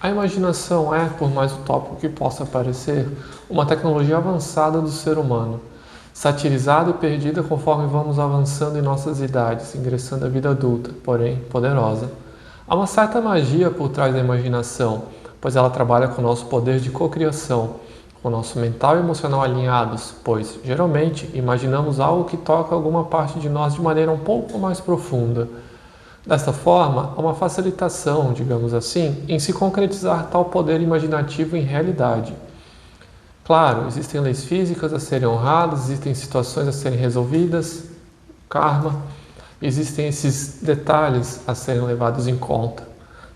A imaginação é, por mais utópico que possa parecer, uma tecnologia avançada do ser humano, satirizada e perdida conforme vamos avançando em nossas idades, ingressando a vida adulta, porém poderosa. Há uma certa magia por trás da imaginação, pois ela trabalha com o nosso poder de cocriação, com o nosso mental e emocional alinhados, pois, geralmente, imaginamos algo que toca alguma parte de nós de maneira um pouco mais profunda. Desta forma, há uma facilitação, digamos assim, em se concretizar tal poder imaginativo em realidade. Claro, existem leis físicas a serem honradas, existem situações a serem resolvidas, karma, existem esses detalhes a serem levados em conta.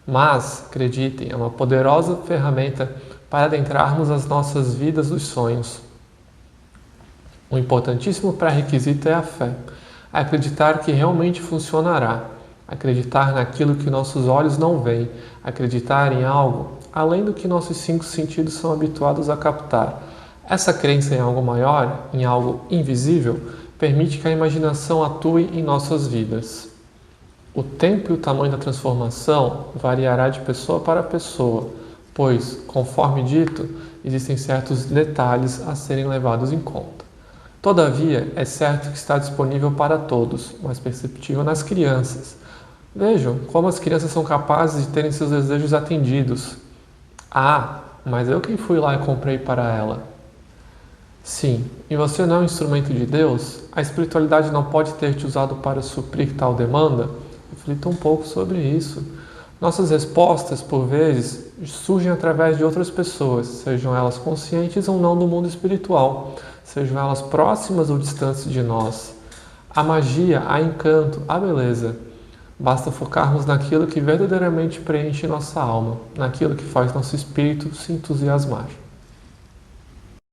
Mas, acreditem, é uma poderosa ferramenta para adentrarmos as nossas vidas dos sonhos. Um importantíssimo pré-requisito é a fé, acreditar que realmente funcionará, acreditar naquilo que nossos olhos não veem, acreditar em algo além do que nossos cinco sentidos são habituados a captar. Essa crença em algo maior, em algo invisível, permite que a imaginação atue em nossas vidas. O tempo e o tamanho da transformação variará de pessoa para pessoa, pois, conforme dito, existem certos detalhes a serem levados em conta. Todavia, é certo que está disponível para todos, mas perceptível nas crianças. Vejam como as crianças são capazes de terem seus desejos atendidos. Ah, mas eu quem fui lá e comprei para ela. Sim, e você não é um instrumento de Deus? A espiritualidade não pode ter te usado para suprir tal demanda? Reflita um pouco sobre isso. Nossas respostas, por vezes, surgem através de outras pessoas, sejam elas conscientes ou não do mundo espiritual, sejam elas próximas ou distantes de nós. A magia, a encanto, a beleza. Basta focarmos naquilo que verdadeiramente preenche nossa alma, naquilo que faz nosso espírito se entusiasmar.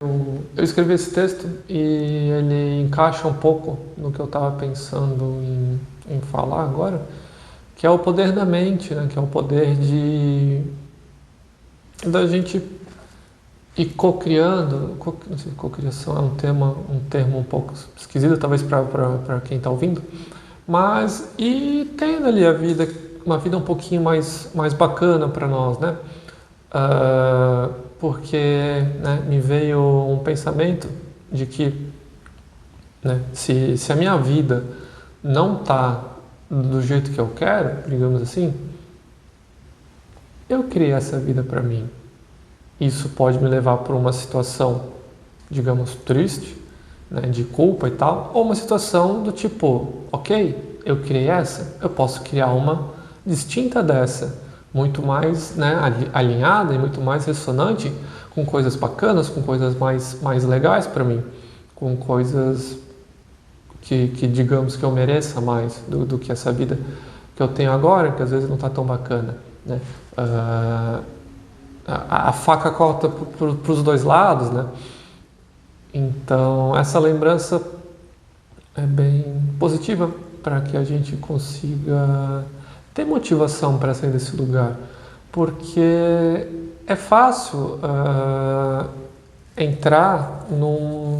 Eu escrevi esse texto e ele encaixa um pouco no que eu estava pensando em falar agora, que é o poder da mente, né? Que é o poder da gente ir cocriando. Não sei, cocriação é um termo um pouco esquisito, talvez para quem está ouvindo, mas e tendo ali uma vida um pouquinho mais bacana para nós, né? Porque, né, me veio um pensamento de que, né, se a minha vida não está do jeito que eu quero, digamos assim, eu criei essa vida para mim. Isso pode me levar para uma situação, digamos, triste, né, de culpa e tal, ou uma situação do tipo, ok, eu criei essa, eu posso criar uma distinta dessa, muito mais, né, alinhada e muito mais ressonante, com coisas bacanas, com coisas mais legais para mim, com coisas que digamos que eu mereça mais do que essa vida que eu tenho agora, que às vezes não está tão bacana, né? A faca corta para os dois lados, né? Então, essa lembrança é bem positiva para que a gente consiga ter motivação para sair desse lugar, porque é fácil entrar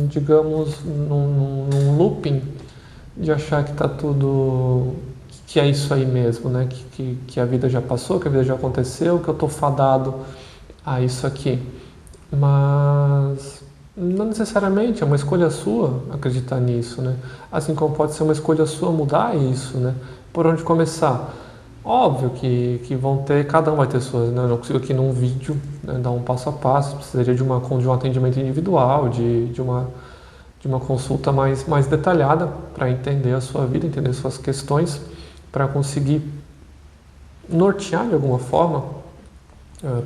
digamos, num looping de achar que está tudo, que é isso aí mesmo, né? Que a vida já passou, que a vida já aconteceu, que eu estou fadado a isso aqui. Mas não necessariamente, é uma escolha sua acreditar nisso, né? Assim como pode ser uma escolha sua mudar isso, né? Por onde começar? Óbvio que vão ter, cada um vai ter suas, né? Eu não consigo aqui num vídeo, né, dar um passo a passo, precisaria de um atendimento individual, de uma consulta mais detalhada para entender a sua vida, entender suas questões, para conseguir nortear de alguma forma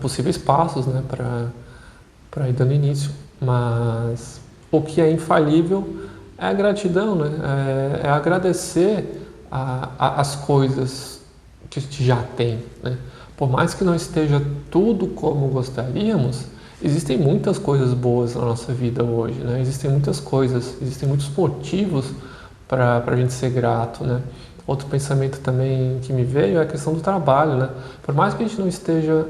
possíveis passos, né, para ir dando início. Mas o que é infalível é a gratidão, né? É agradecer as coisas que a gente já tem, né? Por mais que não esteja tudo como gostaríamos, existem muitas coisas boas na nossa vida hoje, né? Existem muitas coisas, existem muitos motivos para a gente ser grato, né? Outro pensamento também que me veio é a questão do trabalho, né? Por mais que a gente não esteja,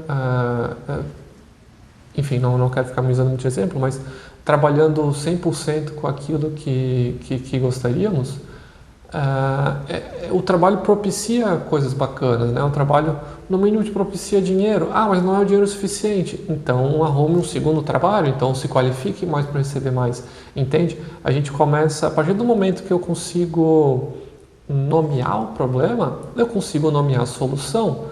enfim, não quero ficar me usando muito de exemplo, mas trabalhando 100% com aquilo que gostaríamos, O trabalho propicia coisas bacanas, né? O trabalho, no mínimo, te propicia dinheiro. Ah, mas não é o dinheiro suficiente. Então, arrume um segundo trabalho, então se qualifique mais para receber mais. Entende? A gente começa, a partir do momento que eu consigo nomear o problema, eu consigo nomear a solução,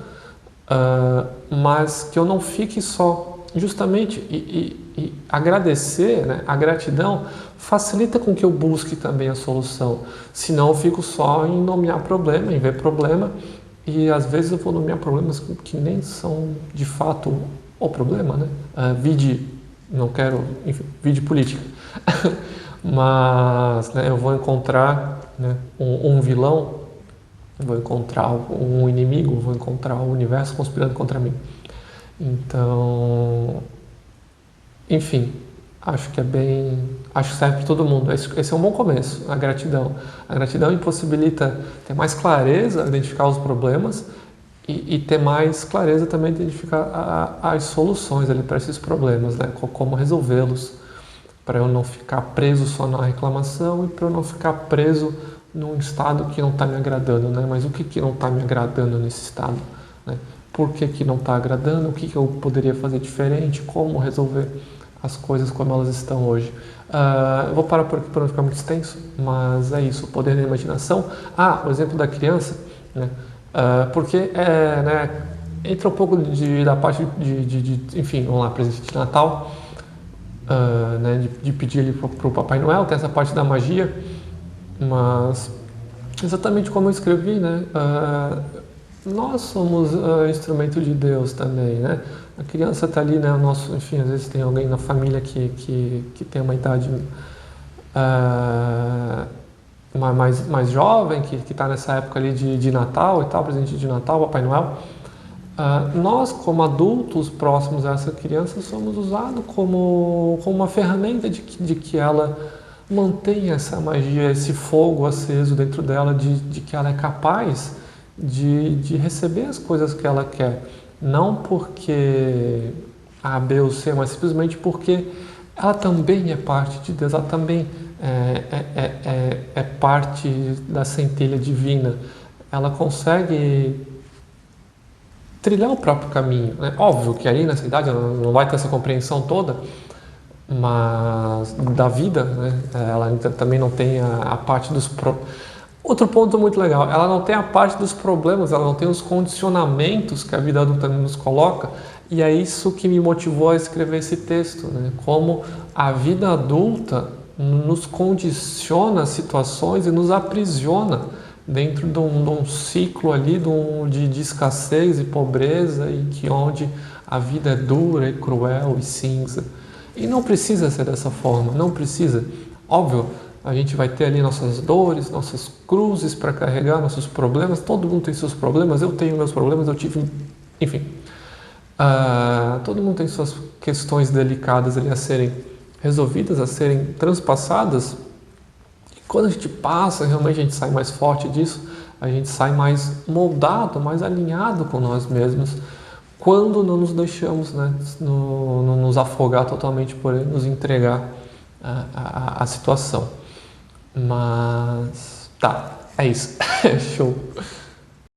mas que eu não fique só. Justamente, e agradecer, né? A gratidão facilita com que eu busque também a solução. Senão eu fico só em nomear problema, em ver problema, e às vezes eu vou nomear problemas que nem são de fato o problema, né? Não quero, enfim, vide política. Mas, né, eu vou encontrar, né, um vilão, vou encontrar um inimigo, vou encontrar o universo conspirando contra mim. Então, enfim, acho que serve para todo mundo. Esse é um bom começo, a gratidão. A gratidão impossibilita ter mais clareza, identificar os problemas e ter mais clareza também identificar as soluções ali para esses problemas, né? Como resolvê-los, para eu não ficar preso só na reclamação e para eu não ficar preso num estado que não está me agradando, né? Mas o que não está me agradando nesse estado, né? Por que não está agradando? O que eu poderia fazer diferente? Como resolver as coisas como elas estão hoje? Eu vou parar por aqui para não ficar muito extenso, mas é isso, o poder da imaginação. O exemplo da criança, né? Porque né, entra um pouco da parte enfim, vamos lá, presente de Natal, né, de pedir ali para o Papai Noel, tem essa parte da magia, mas exatamente como eu escrevi, né? Nós somos instrumento de Deus também, né? A criança está ali, né? Enfim, às vezes tem alguém na família que tem uma idade mais jovem, que está nessa época ali de Natal e tal, presente de Natal, Papai Noel. Nós, como adultos próximos a essa criança, somos usados como uma ferramenta de que ela mantenha essa magia, esse fogo aceso dentro dela, de que ela é capaz de receber as coisas que ela quer, não porque A, B ou C, mas simplesmente porque ela também é parte de Deus, ela também é parte da centelha divina, ela consegue trilhar o próprio caminho, né? Óbvio que aí nessa idade ela não vai ter essa compreensão toda, mas da vida, né? Ela ainda também não tem a parte dos Outro ponto muito legal, ela não tem a parte dos problemas, ela não tem os condicionamentos que a vida adulta nos coloca, e é isso que me motivou a escrever esse texto, né? Como a vida adulta nos condiciona situações e nos aprisiona dentro de um ciclo ali de escassez e pobreza, e que onde a vida é dura e cruel e cinza. E não precisa ser dessa forma, não precisa. Óbvio, a gente vai ter ali nossas dores, nossas cruzes para carregar, nossos problemas. Todo mundo tem seus problemas, eu tenho meus problemas, eu tive... Enfim, todo mundo tem suas questões delicadas ali a serem resolvidas, a serem transpassadas. E quando a gente passa, realmente a gente sai mais forte disso, a gente sai mais moldado, mais alinhado com nós mesmos, quando não nos deixamos, né, não nos afogar totalmente por ele, nos entregar à situação. Mas tá, é isso. Show.